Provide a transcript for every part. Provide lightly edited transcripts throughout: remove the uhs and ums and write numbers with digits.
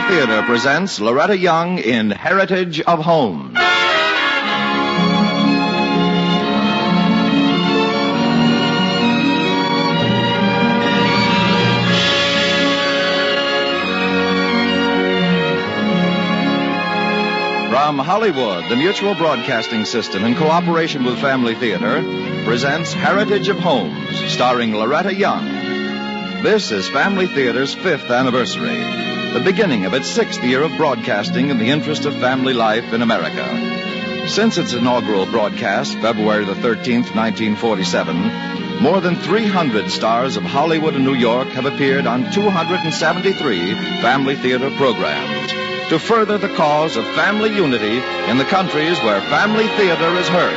Theater presents Loretta Young in Heritage of Homes. From Hollywood, the Mutual Broadcasting System, in cooperation with Family Theater, presents Heritage of Homes, starring Loretta Young. This is Family Theater's 5th anniversary, the beginning of its 6th year of broadcasting in the interest of family life in America. Since its inaugural broadcast, February the 13th, 1947, more than 300 stars of Hollywood and New York have appeared on 273 Family Theater programs to further the cause of family unity in the countries where Family Theater is heard.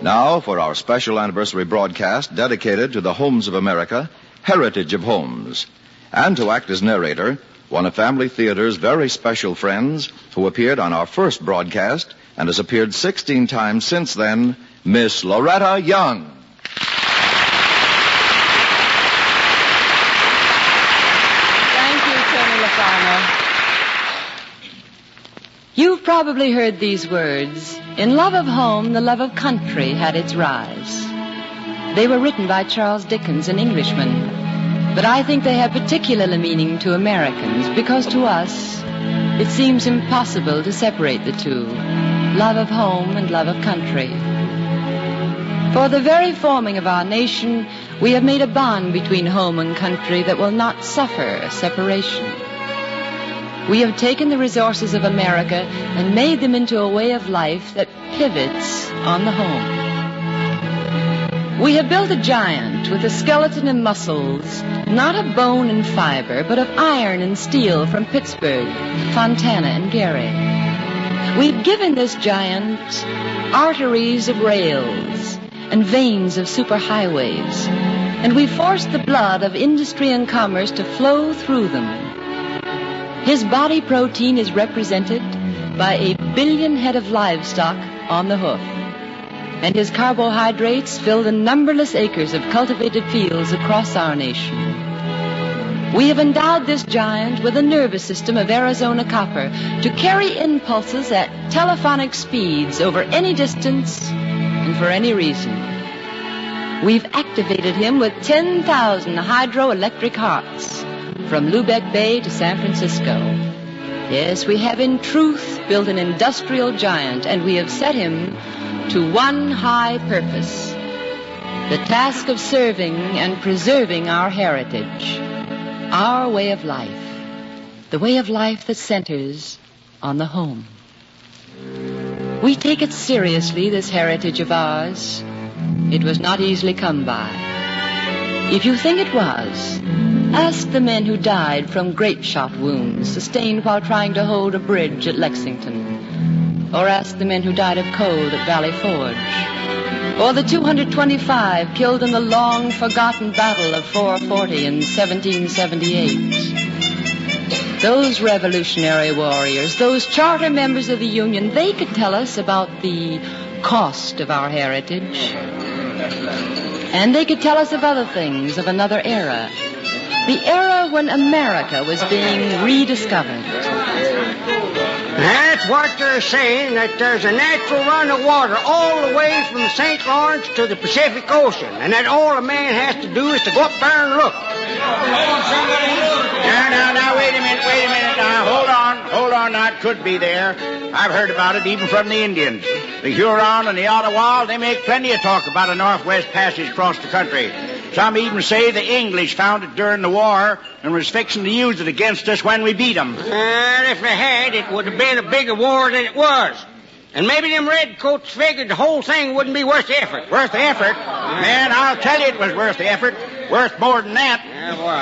Now, for our special anniversary broadcast dedicated to the homes of America, Heritage of Homes. And to act as narrator, one of Family Theater's very special friends who appeared on our first broadcast and has appeared 16 times since then, Miss Loretta Young. You've probably heard these words. In love of home, the love of country had its rise. They were written by Charles Dickens, an Englishman. But I think they have particular meaning to Americans because to us, it seems impossible to separate the two. Love of home and love of country. For the very forming of our nation, we have made a bond between home and country that will not suffer a separation. We have taken the resources of America and made them into a way of life that pivots on the home. We have built a giant with a skeleton and muscles, not of bone and fiber, but of iron and steel from Pittsburgh, Fontana, and Gary. We've given this giant arteries of rails and veins of superhighways, and we've forced the blood of industry and commerce to flow through them. His body protein is represented by 1 billion head of livestock on the hoof, and his carbohydrates fill the numberless acres of cultivated fields across our nation. We have endowed this giant with a nervous system of Arizona copper to carry impulses at telephonic speeds over any distance and for any reason. We've activated him with 10,000 hydroelectric hearts, from Lubeck Bay to San Francisco. Yes, we have in truth built an industrial giant, and we have set him to one high purpose, the task of serving and preserving our heritage, our way of life, the way of life that centers on the home. We take it seriously, this heritage of ours. It was not easily come by. If you think it was, ask the men who died from grape shot wounds sustained while trying to hold a bridge at Lexington. Or ask the men who died of cold at Valley Forge. Or the 225 killed in the long-forgotten Battle of Fort Forty in 1778. Those revolutionary warriors, those charter members of the Union, they could tell us about the cost of our heritage. And they could tell us of other things, of another era. The era when America was being rediscovered. That's what they're saying, that there's a natural run of water all the way from the St. Lawrence to the Pacific Ocean, and that all a man has to do is to go up there and look. Now, wait a minute. Now, hold on, now, it could be there. I've heard about it even from the Indians. The Huron and the Ottawa, they make plenty of talk about a Northwest Passage across the country. Some even say the English found it during the war and was fixing to use it against us when we beat them. And if they had, it would have been a bigger war than it was. And maybe them redcoats figured the whole thing wouldn't be worth the effort. Worth the effort? Man, I'll tell you it was worth the effort. Worth more than that.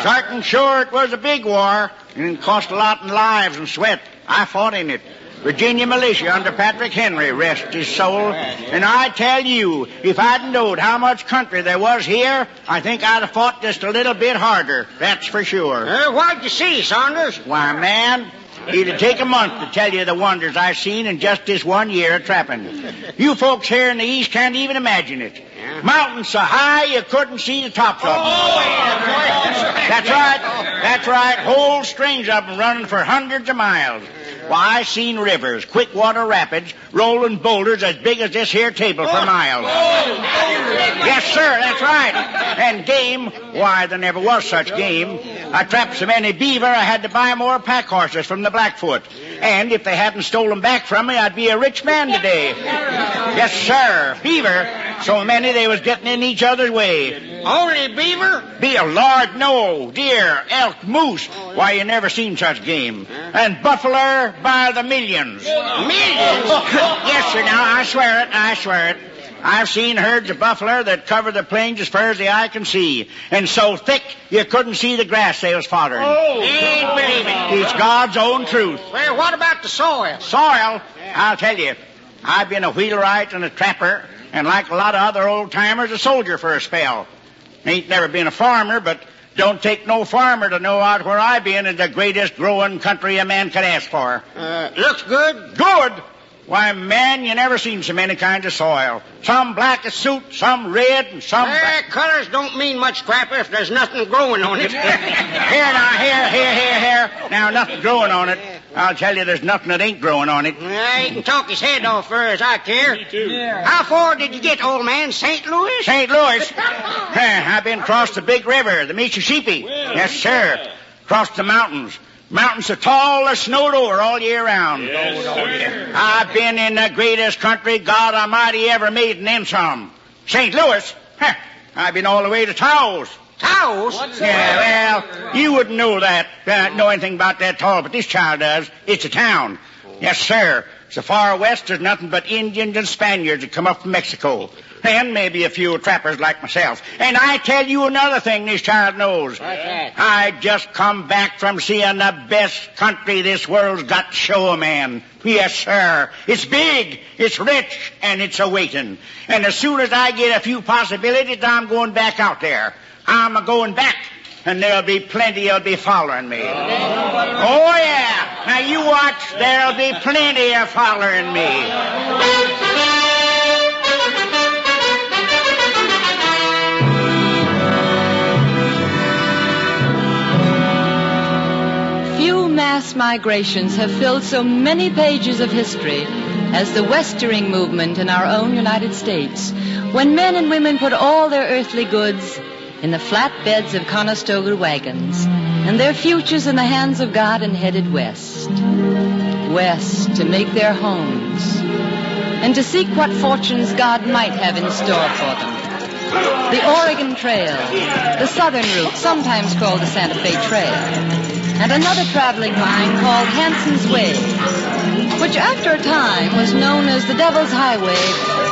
Sartin sure it was a big war, and it cost a lot in lives and sweat. I fought in it. Virginia militia under Patrick Henry, rest his soul. And I tell you, if I'd known how much country there was here, I think I'd have fought just a little bit harder. That's for sure. What'd you see, Saunders? Why, man, It'd take a month to tell you the wonders I've seen in just this 1 year of trapping. You folks here in the East can't even imagine it. Mountains so high you couldn't see the tops of them. That's right. Whole strings of them running for hundreds of miles. Why, I seen rivers, quick water rapids, rolling boulders as big as this here table for miles. Yes, sir, that's right. And game, why, there never was such game. I trapped so many beaver, I had to buy more pack horses from the Blackfoot. And if they hadn't stolen back from me, I'd be a rich man today. Yes, sir, beaver. So many they was getting in each other's way. Only beaver? Lord, no. Deer, elk, moose. Why, you never seen such game. And buffalo by the millions. Millions? Yes, sir, now, I swear it. I've seen herds of buffalo that cover the plains as far as the eye can see. And so thick, you couldn't see the grass they was foddering. Ain't believe it. It's God's own truth. Well, what about the soil? Soil? I'll tell you. I've been a wheelwright and a trapper, and like a lot of other old-timers, a soldier for a spell. Ain't never been a farmer, but don't take no farmer to know out where I been in the greatest growing country a man could ask for. Looks good. Good? Why, man, you never seen so many kinds of soil. Some black as soot, some red, and some... Colors don't mean much, Trapper, if there's nothing growing on it. Here. Now, nothing growing on it. I'll tell you, there's nothing that ain't growing on it. He can talk his head off for as I care. Me too. Yeah. How far did you get, old man? St. Louis? St. Louis? I've been across the big river, the Mississippi. Yes, sir. Across the mountains. Mountains so tall they're snowed over all year round. Yes, sir. I've been in the greatest country God Almighty ever made and then some. St. Louis? I've been all the way to Taos. Taos? Yeah, well, you wouldn't know that, know anything about that at all, but this child does. It's a town. Yes, sir. So far west, there's nothing but Indians and Spaniards that come up from Mexico. And maybe a few trappers like myself. And I tell you another thing this child knows. What's that? I just come back from seeing the best country this world's got to show a man. Yes, sir. It's big, it's rich, and it's a-waiting. And as soon as I get a few possibilities, I'm going back out there. I'm a-going back, and there'll be plenty that'll be following me. Oh, yeah. Now, you watch. There'll be plenty of following me. Mass migrations have filled so many pages of history as the westering movement in our own United States, when men and women put all their earthly goods in the flatbeds of Conestoga wagons and their futures in the hands of God and headed west. West to make their homes and to seek what fortunes God might have in store for them. The Oregon Trail, the southern route, sometimes called the Santa Fe Trail, and another traveling line called Hanson's Way, which after a time was known as the Devil's Highway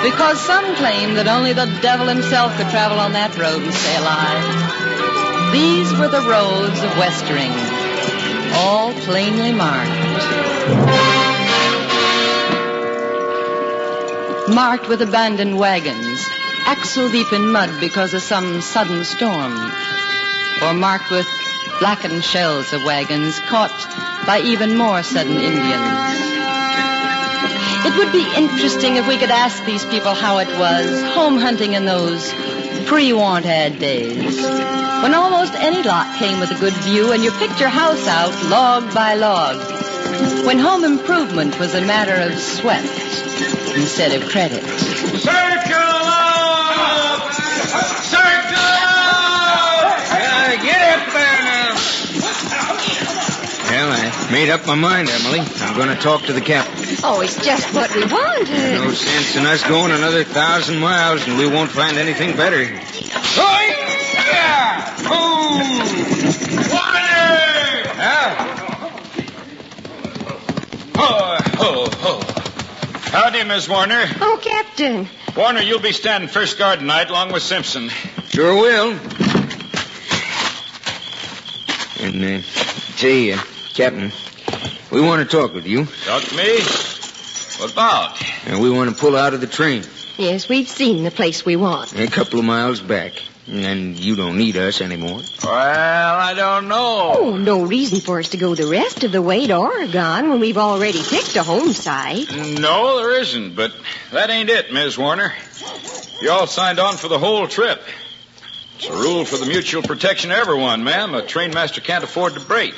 because some claim that only the devil himself could travel on that road and stay alive. These were the roads of westering, all plainly marked with abandoned wagons, axle deep in mud because of some sudden storm, or marked with blackened shells of wagons caught by even more sudden Indians. It would be interesting if we could ask these people how it was home hunting in those pre-want ad days, when almost any lot came with a good view and you picked your house out log by log, when home improvement was a matter of sweat instead of credit. Circle up! Circle up! Get up there now! Well, I made up my mind, Emily. I'm going to talk to the captain. Oh, it's just what we wanted. No sense in us going another 1,000 miles, and we won't find anything better. Right! Yeah! Move! Water! Howdy, Miss Warner. Oh, Captain. Warner, you'll be standing first guard tonight along with Simpson. Sure will. And, say, Captain, we want to talk with you. Talk to me? What about? And we want to pull out of the train. Yes, we've seen the place we want. A couple of miles back. And you don't need us anymore. Well, I don't know. Oh, no reason for us to go the rest of the way to Oregon when we've already picked a home site. No, there isn't, but that ain't it, Ms. Warner. You all signed on for the whole trip. It's a rule for the mutual protection of everyone, ma'am. A trainmaster can't afford to break.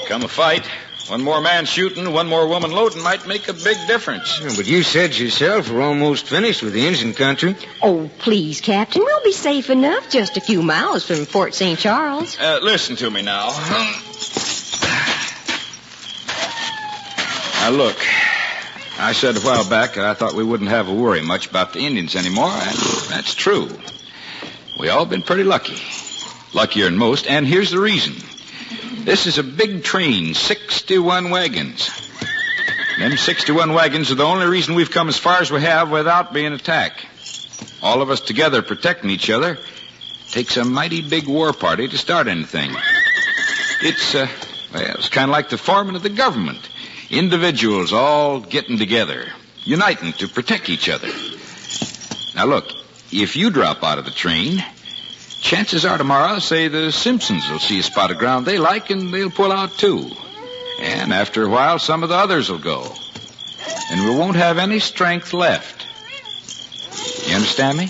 Come a fight, one more man shooting, one more woman loading might make a big difference. Yeah, but you said yourself we're almost finished with the Indian country. Oh, please, Captain. We'll be safe enough just a few miles from Fort St. Charles. Listen to me now. Now, look. I said a while back that I thought we wouldn't have to worry much about the Indians anymore, and that's true. We all been pretty lucky. Luckier than most, and here's the reason. This is a big train, 61 wagons. Them 61 wagons are the only reason we've come as far as we have without being attacked. All of us together protecting each other takes a mighty big war party to start anything. It's kind of like the forming of the government. Individuals all getting together, uniting to protect each other. Now look, if you drop out of the train, chances are tomorrow, say, the Simpsons will see a spot of ground they like and they'll pull out too. And after a while, some of the others will go. And we won't have any strength left. You understand me?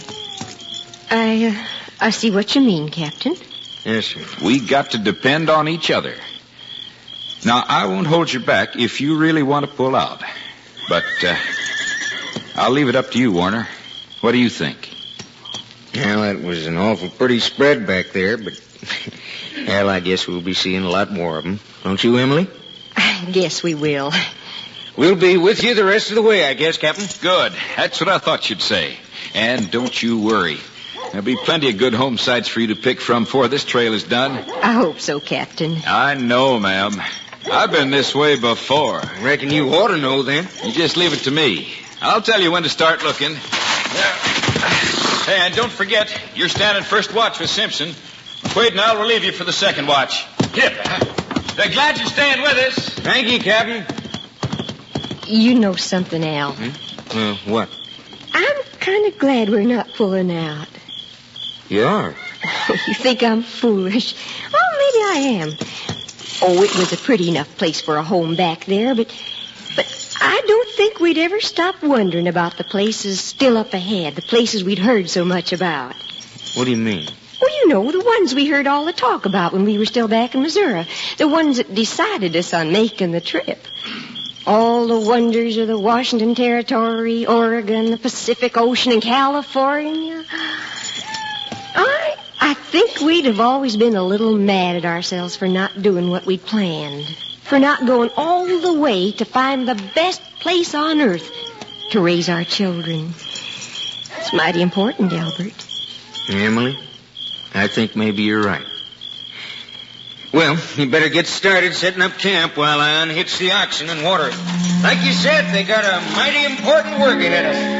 I see what you mean, Captain. Yes, sir. We got to depend on each other. Now, I won't hold you back if you really want to pull out. But I'll leave it up to you, Warner. What do you think? Well, that was an awful pretty spread back there, but, well, I guess we'll be seeing a lot more of them. Don't you, Emily? I guess we will. We'll be with you the rest of the way, I guess, Captain. Good. That's what I thought you'd say. And don't you worry. There'll be plenty of good home sites for you to pick from before this trail is done. I hope so, Captain. I know, ma'am. I've been this way before. Reckon you ought to know, then. You just leave it to me. I'll tell you when to start looking. Hey, and don't forget, you're standing first watch with Simpson. McQuaid and I'll relieve you for the second watch. Hip. They're glad you're staying with us. Thank you, Captain. You know something, Al. What? I'm kind of glad we're not pulling out. You are? You think I'm foolish? Oh, maybe I am. Oh, it was a pretty enough place for a home back there, but I don't think we'd ever stop wondering about the places still up ahead, the places we'd heard so much about. What do you mean? Well, you know, the ones we heard all the talk about when we were still back in Missouri. The ones that decided us on making the trip. All the wonders of the Washington Territory, Oregon, the Pacific Ocean, and California. I think we'd have always been a little mad at ourselves for not doing what we'd planned. For not going all the way to find the best place on earth to raise our children. It's mighty important, Albert. Emily, I think maybe you're right. Well, you better get started setting up camp while I unhitch the oxen and water it. Like you said, they got a mighty important work ahead of us.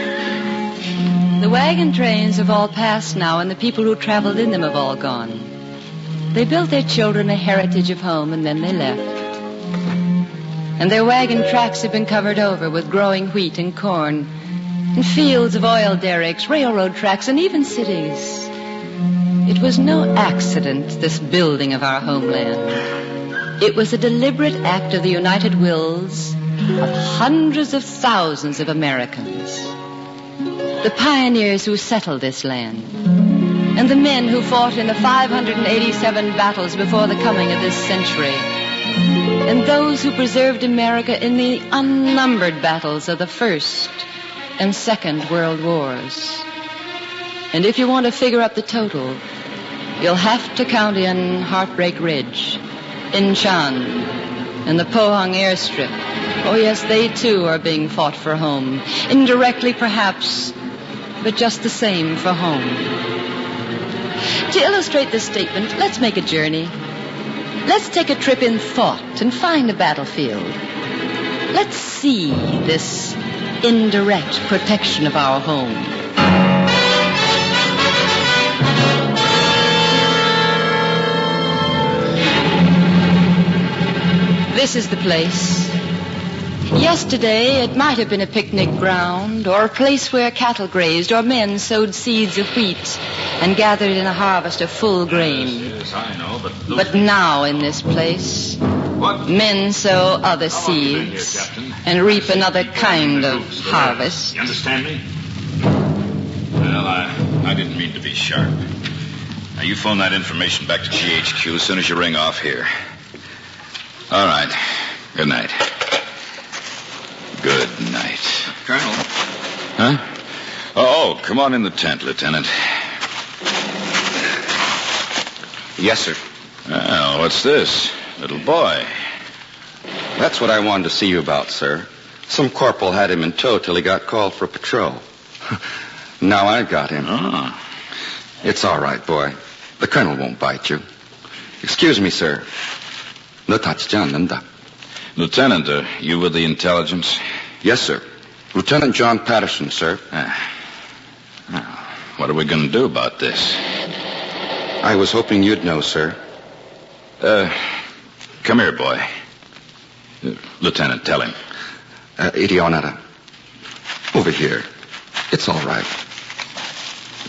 The wagon trains have all passed now, and the people who traveled in them have all gone. They built their children a heritage of home, and then they left. And their wagon tracks have been covered over with growing wheat and corn, and fields of oil derricks, railroad tracks, and even cities. It was no accident, this building of our homeland. It was a deliberate act of the united wills of hundreds of thousands of Americans. The pioneers who settled this land, and the men who fought in the 587 battles before the coming of this century, and those who preserved America in the unnumbered battles of the First and Second World Wars. And if you want to figure up the total, you'll have to count in Heartbreak Ridge, Inchon, and the Pohang airstrip. Oh, yes, they too are being fought for home. Indirectly, perhaps, but just the same for home. To illustrate this statement, let's make a journey. Let's take a trip in thought and find a battlefield. Let's see this indirect protection of our home. This is the place. Yesterday, it might have been a picnic ground, or a place where cattle grazed, or men sowed seeds of wheat and gathered in a harvest of full grain. Yes, I know, But now in this place, men sow other seeds and reap another kind of harvest. You understand me? Well, I didn't mean to be sharp. Now, you phone that information back to GHQ as soon as you ring off here. All right. Good night. Good night. Colonel. Huh? Oh, come on in the tent, Lieutenant. Yes, sir. Well, what's this? Little boy. That's what I wanted to see you about, sir. Some corporal had him in tow till he got called for patrol. Now I've got him. Oh. It's all right, boy. The colonel won't bite you. Excuse me, sir. No touch, Lieutenant, you with the intelligence? Yes, sir. Lieutenant John Patterson, sir. What are we going to do about this? I was hoping you'd know, sir. Come here, boy. Lieutenant, tell him. Idionata. Over here. It's all right.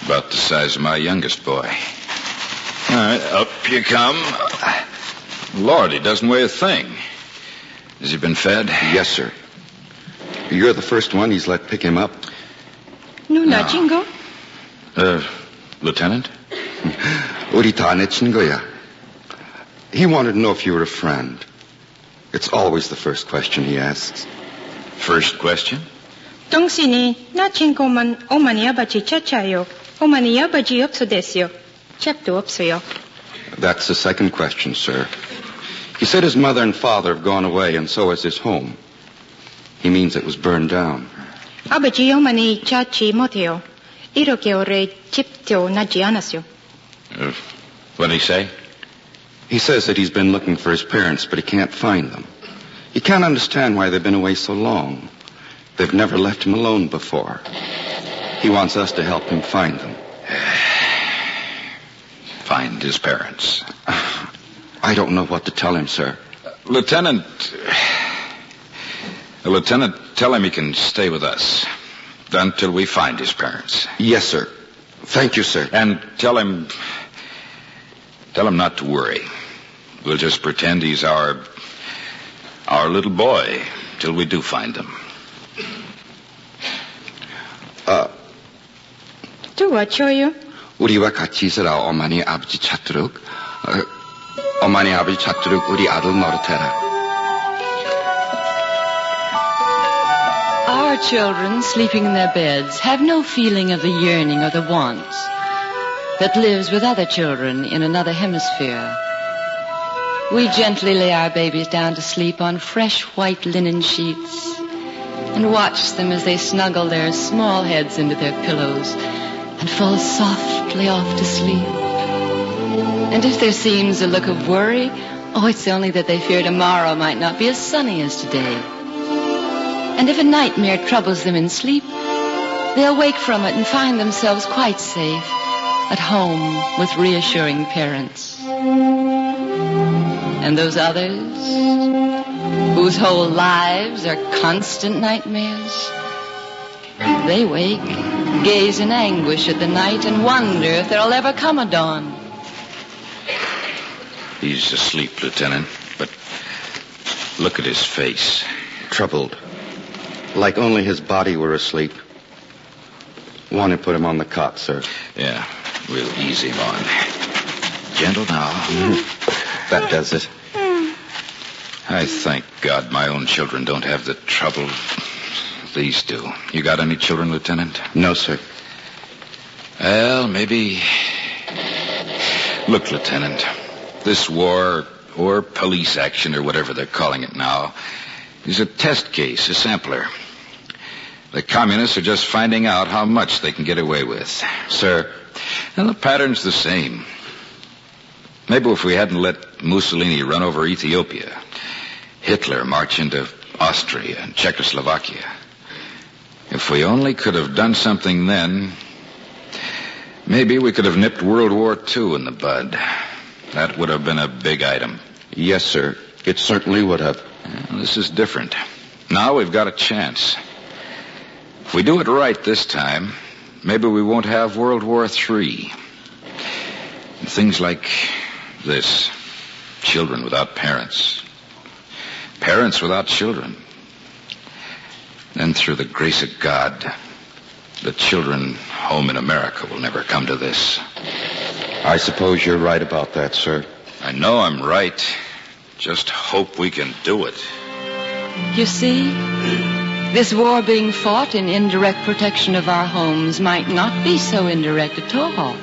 About the size of my youngest boy. All right, up you come. Lord, he doesn't weigh a thing. Has he been fed? Yes, sir. You're the first one he's let pick him up. Nuna Jingo? Lieutenant? Uritane Chingoya. He wanted to know if you were a friend. It's always the first question he asks. First question? 동신이 나 친구만 어머니 아버지 찾아요. 어머니 아버지 없어졌어요. 집도 없어요. That's the second question, sir. He said his mother and father have gone away, and so has his home. He means it was burned down. 아버지 어머니 찾지 못해요. 이렇게 오래 집도 나지 않았어요. What did he say? He says that he's been looking for his parents, but he can't find them. He can't understand why they've been away so long. They've never left him alone before. He wants us to help him find them. Find his parents. I don't know what to tell him, sir. Lieutenant, tell him he can stay with us until we find his parents. Yes, sir. Thank you, sir. And tell him not to worry. We'll just pretend he's our little boy till we do find him. 도와줘요? 우리와 같이 있으라 어머니 아버지 찾도록. 어머니 아버지 찾도록 우리 아들 노릇해라. Our children, sleeping in their beds, have no feeling of the yearning or the want that lives with other children in another hemisphere. We gently lay our babies down to sleep on fresh white linen sheets and watch them as they snuggle their small heads into their pillows and fall softly off to sleep. And if there seems a look of worry, it's only that they fear tomorrow might not be as sunny as today. And if a nightmare troubles them in sleep, they'll wake from it and find themselves quite safe at home with reassuring parents. And those others, whose whole lives are constant nightmares, they wake, gaze in anguish at the night, and wonder if there'll ever come a dawn. He's asleep, Lieutenant, but look at his face. Troubled. Like only his body were asleep. Want to put him on the cot, sir. Yeah, we'll ease him on. Gentle now. That does it. I thank God my own children don't have the trouble these do. You got any children, Lieutenant? No, sir. Well, maybe... Look, Lieutenant, this war or police action or whatever they're calling it now is a test case, a sampler. The communists are just finding out how much they can get away with. Sir. And the pattern's the same. Maybe if we hadn't let Mussolini run over Ethiopia, Hitler march into Austria and Czechoslovakia, if we only could have done something then, maybe we could have nipped World War II in the bud. That would have been a big item. Yes, sir. It certainly would have. Well, this is different. Now we've got a chance. If we do it right this time, maybe we won't have World War III. And things like this. Children without parents. Parents without children. Then through the grace of God, the children home in America will never come to this. I suppose you're right about that, sir. I know I'm right. Just hope we can do it. You see, this war being fought in indirect protection of our homes might not be so indirect at all.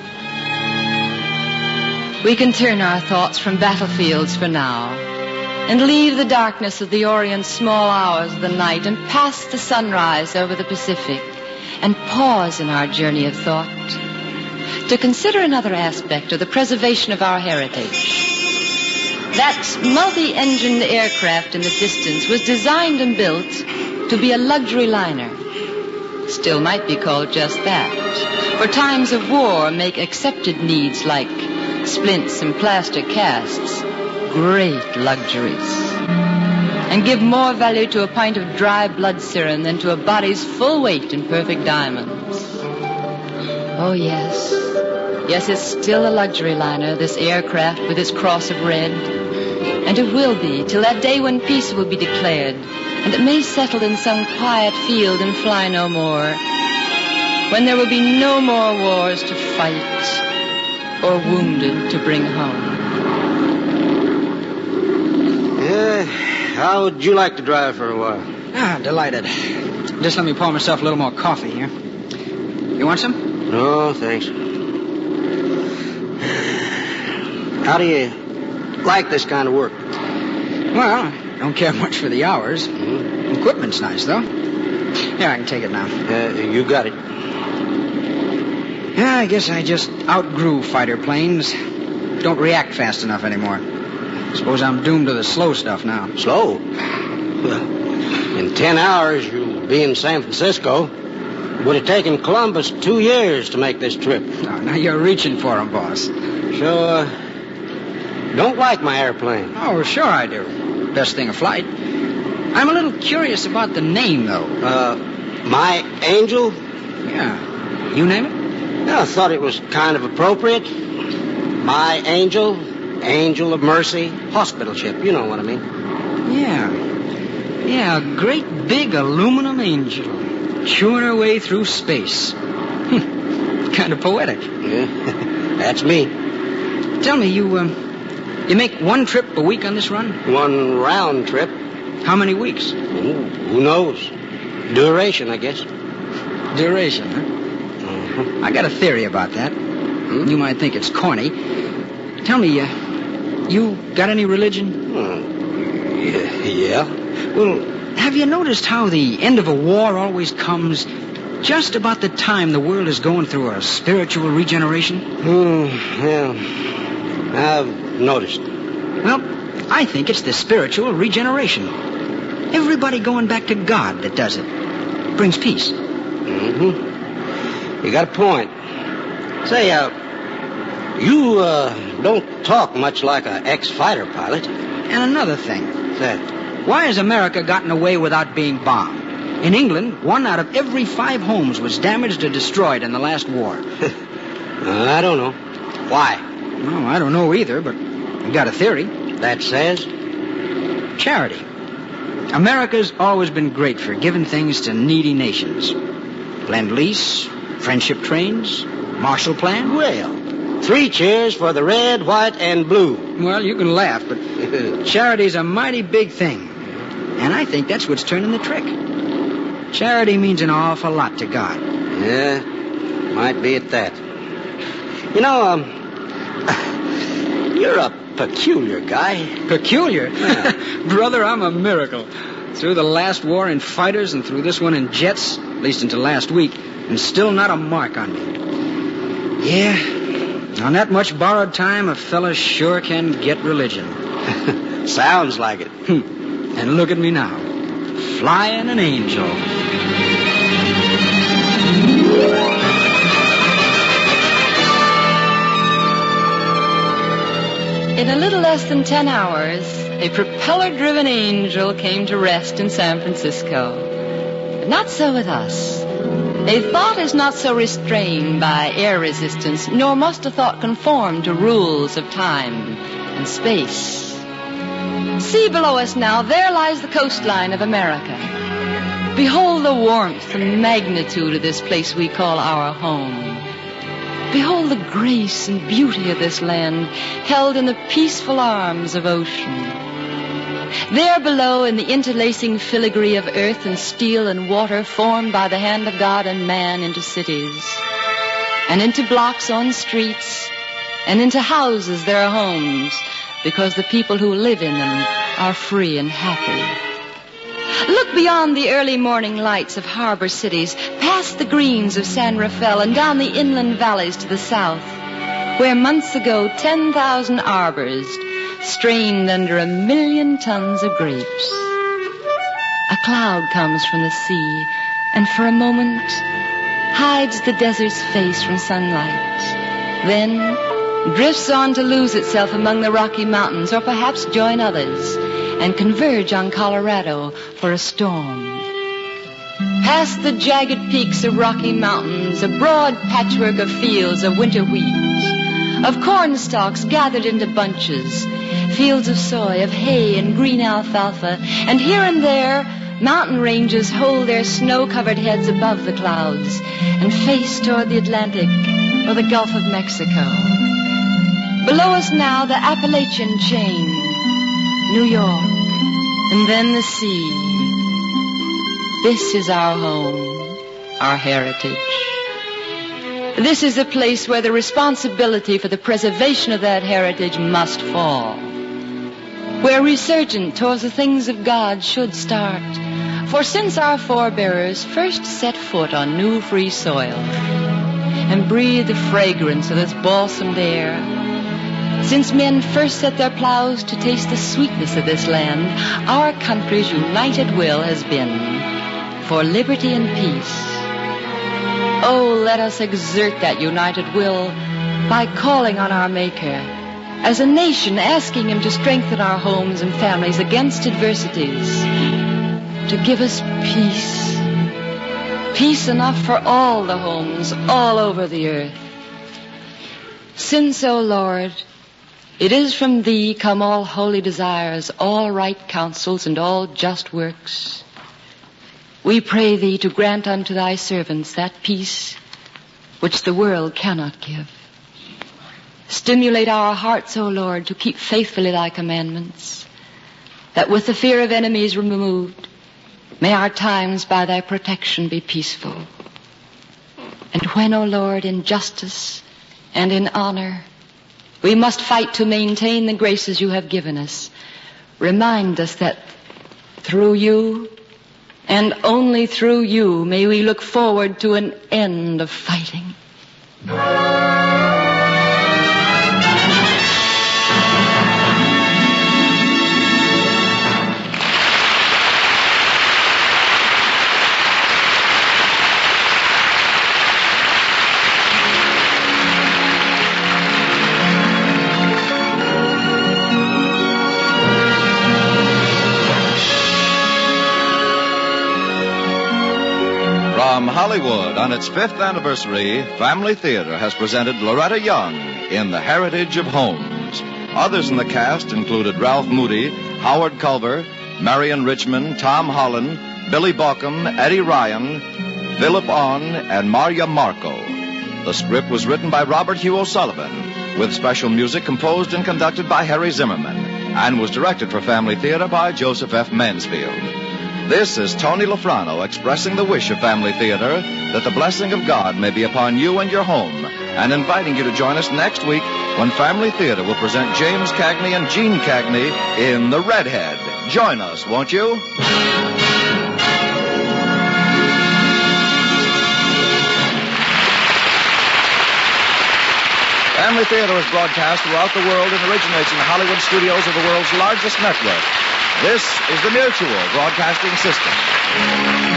We can turn our thoughts from battlefields for now and leave the darkness of the Orient's small hours of the night and pass the sunrise over the Pacific and pause in our journey of thought to consider another aspect of the preservation of our heritage. That multi-engined aircraft in the distance was designed and built to be a luxury liner. Still might be called just that. For times of war make accepted needs like splints and plaster casts great luxuries, and give more value to a pint of dry blood serum than to a body's full weight in perfect diamonds. Oh, yes. Yes, it's still a luxury liner, this aircraft with its cross of red. And it will be till that day when peace will be declared, and it may settle in some quiet field and fly no more, when there will be no more wars to fight or wounded to bring home. Yeah, how would you like to drive for a while? Ah, delighted. Just let me pour myself a little more coffee here. You want some? No, thanks. How do you like this kind of work? Well, I don't care much for the hours. Equipment's nice, though. Yeah, I can take it now. You got it. Yeah, I guess I just outgrew fighter planes. Don't react fast enough anymore. Suppose I'm doomed to the slow stuff now. Slow? Well, in 10 hours, you'll be in San Francisco. Would have taken Columbus 2 years to make this trip. Oh, now you're reaching for him, boss. So, don't like my airplane. Oh, sure I do. Best thing aflight. I'm a little curious about the name, though. My Angel? Yeah. You name it? Yeah, I thought it was kind of appropriate. My Angel, Angel of Mercy, hospital ship. You know what I mean. Yeah. Yeah, a great big aluminum angel chewing her way through space. Kind of poetic. Yeah, that's me. Tell me, you make one trip a week on this run? One round trip. How many weeks? Ooh, who knows? Duration, I guess. Duration, huh? Uh-huh. I got a theory about that. You might think it's corny. Tell me, you got any religion? Yeah. Well, have you noticed how the end of a war always comes just about the time the world is going through a spiritual regeneration? Yeah. I've noticed. Well, I think it's the spiritual regeneration. Everybody going back to God that does it. Brings peace. Mm-hmm. You got a point. Say, you don't talk much like an ex-fighter pilot. And another thing. That? Why has America gotten away without being bombed? In England, 1 out of every 5 homes was damaged or destroyed in the last war. I don't know. Why? Well, I don't know either, but I've got a theory. That says? Charity. America's always been great for giving things to needy nations. Lend-Lease, friendship trains, Marshall Plan. Well, 3 cheers for the red, white, and blue. Well, you can laugh, but charity's a mighty big thing. And I think that's what's turning the trick. Charity means an awful lot to God. Yeah, might be at that. You know, you're a peculiar guy. Peculiar? Yeah. Brother, I'm a miracle. Through the last war in fighters and through this one in jets, at least until last week, and still not a mark on me. Yeah, on that much borrowed time, a fella sure can get religion. Sounds like it. And look at me now, flying an angel. In a little less than 10 hours, a propeller-driven angel came to rest in San Francisco. But not so with us. A thought is not so restrained by air resistance, nor must a thought conform to rules of time and space. See below us now, there lies the coastline of America. Behold the warmth and magnitude of this place we call our home. Behold the grace and beauty of this land, held in the peaceful arms of ocean. There below, in the interlacing filigree of earth and steel and water formed by the hand of God and man into cities, and into blocks on streets, and into houses their homes, because the people who live in them are free and happy. Look beyond the early morning lights of harbor cities, past the greens of San Rafael, and down the inland valleys to the south, where months ago 10,000 arbors strained under 1,000,000 tons of grapes. A cloud comes from the sea, and for a moment hides the desert's face from sunlight. Then drifts on to lose itself among the Rocky Mountains, or perhaps join others, and converge on Colorado for a storm. Past the jagged peaks of Rocky Mountains, a broad patchwork of fields of winter wheat, of corn stalks gathered into bunches, fields of soy, of hay and green alfalfa, and here and there mountain ranges hold their snow-covered heads above the clouds and face toward the Atlantic or the Gulf of Mexico. Below us now, the Appalachian chain, New York, and then the sea. This is our home, our heritage. This is a place where the responsibility for the preservation of that heritage must fall, where resurgent towards the things of God should start. For since our forebearers first set foot on new free soil and breathed the fragrance of this balsamed air, since men first set their plows to taste the sweetness of this land, our country's united will has been for liberty and peace. Oh, let us exert that united will by calling on our Maker, as a nation asking Him to strengthen our homes and families against adversities, to give us peace. Peace enough for all the homes all over the earth. Since, O Lord, it is from Thee come all holy desires, all right counsels, and all just works, we pray Thee to grant unto Thy servants that peace which the world cannot give. Stimulate our hearts, O Lord, to keep faithfully Thy commandments, that with the fear of enemies removed, may our times by Thy protection be peaceful. And when, O Lord, in justice and in honor, we must fight to maintain the graces You have given us, remind us that through You, and only through You, may we look forward to an end of fighting. From Hollywood, on its 5th anniversary, Family Theater has presented Loretta Young in The Heritage of Homes. Others in the cast included Ralph Moody, Howard Culver, Marion Richmond, Tom Holland, Billy Baucom, Eddie Ryan, Philip Ahn, and Maria Marco. The script was written by Robert Hugh O'Sullivan, with special music composed and conducted by Harry Zimmerman, and was directed for Family Theater by Joseph F. Mansfield. This is Tony Lafrano expressing the wish of Family Theater that the blessing of God may be upon you and your home, and inviting you to join us next week when Family Theater will present James Cagney and Gene Cagney in The Redhead. Join us, won't you? Family Theater is broadcast throughout the world and originates in the Hollywood studios of the world's largest network. This is the Mutual Broadcasting System.